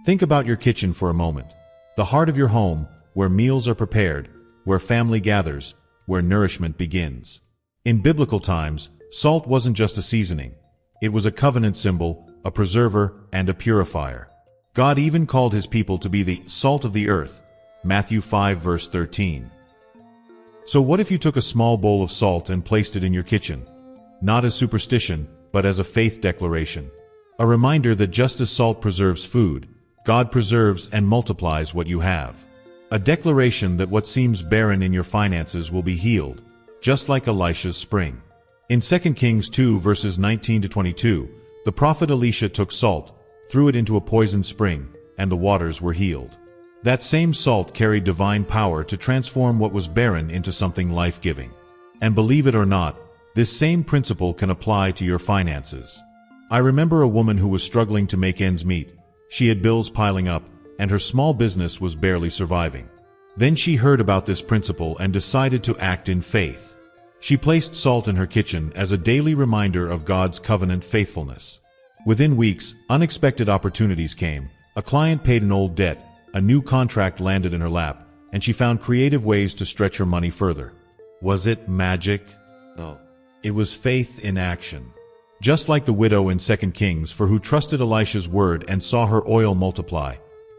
Think about your kitchen for a moment. The heart of your home, where meals are prepared, where family gathers, where nourishment begins. In biblical times, salt wasn't just a seasoning. It was a covenant symbol, a preserver, and a purifier. God even called his people to be the salt of the earth. Matthew 5 verse 13. So what if you took a small bowl of salt and placed it in your kitchen? Not as superstition, but as a faith declaration. A reminder that just as salt preserves food, God preserves and multiplies what you have. A declaration that what seems barren in your finances will be healed, just like Elisha's spring. In 2 Kings 2 verses 19 to 22, the prophet Elisha took salt, threw it into a poisoned spring, and the waters were healed. That same salt carried divine power to transform what was barren into something life-giving. And believe it or not, this same principle can apply to your finances. I remember a woman who was struggling to make ends meet. She had bills piling up, and her small business was barely surviving. Then she heard about this principle and decided to act in faith. She placed salt in her kitchen as a daily reminder of God's covenant faithfulness. Within weeks, unexpected opportunities came. A client paid an old debt, a new contract landed in her lap, and she found creative ways to stretch her money further. Was it magic? No. It was faith in action. Just like the widow in 2 Kings, for who trusted Elisha's word and saw her oil multiply,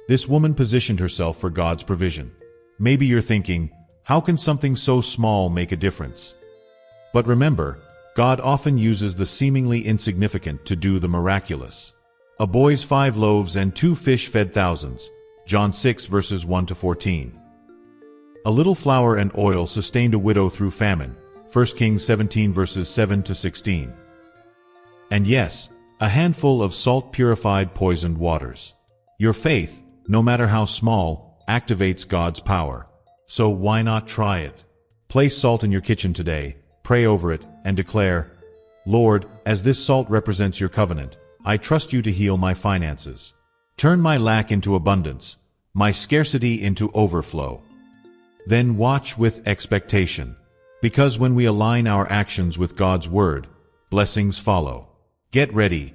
this woman positioned herself for God's provision. Maybe you're thinking, how can something so small make a difference? But remember, God often uses the seemingly insignificant to do the miraculous. A boy's 5 loaves and 2 fish fed thousands. John 6 verses 1 to 14. A little flour and oil sustained a widow through famine. 1 Kings 17 verses 7 to 16. And yes, a handful of salt purified poisoned waters. Your faith, no matter how small, activates God's power. So why not try it? Place salt in your kitchen today, pray over it, and declare, Lord, as this salt represents your covenant, I trust you to heal my finances. Turn my lack into abundance, my scarcity into overflow. Then watch with expectation. Because when we align our actions with God's word, blessings follow. Get ready.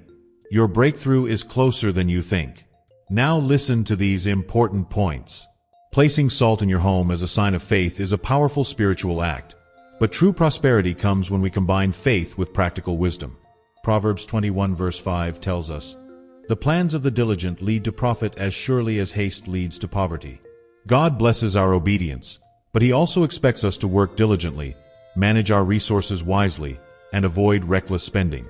Your breakthrough is closer than you think. Now listen to these important points. Placing salt in your home as a sign of faith is a powerful spiritual act. But true prosperity comes when we combine faith with practical wisdom. Proverbs 21 verse 5 tells us, "The plans of the diligent lead to profit as surely as haste leads to poverty." God blesses our obedience, but He also expects us to work diligently, manage our resources wisely, and avoid reckless spending.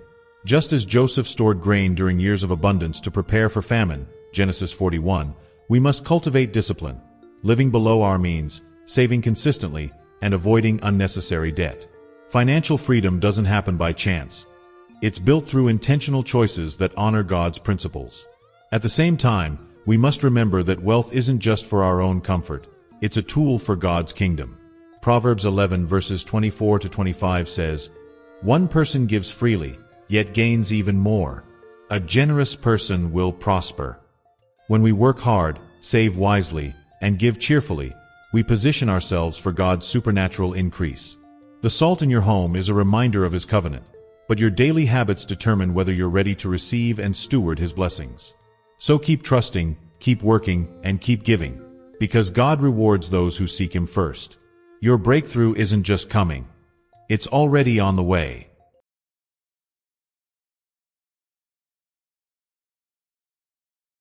Just as Joseph stored grain during years of abundance to prepare for famine, Genesis 41, we must cultivate discipline, living below our means, saving consistently, and avoiding unnecessary debt. Financial freedom doesn't happen by chance. It's built through intentional choices that honor God's principles. At the same time, we must remember that wealth isn't just for our own comfort. It's a tool for God's kingdom. Proverbs 11 verses 24 to 25 says, "One person gives freely, yet gains even more. A generous person will prosper." When we work hard, save wisely, and give cheerfully, we position ourselves for God's supernatural increase. The salt in your home is a reminder of His covenant, but your daily habits determine whether you're ready to receive and steward His blessings. So keep trusting, keep working, and keep giving, because God rewards those who seek Him first. Your breakthrough isn't just coming. It's already on the way.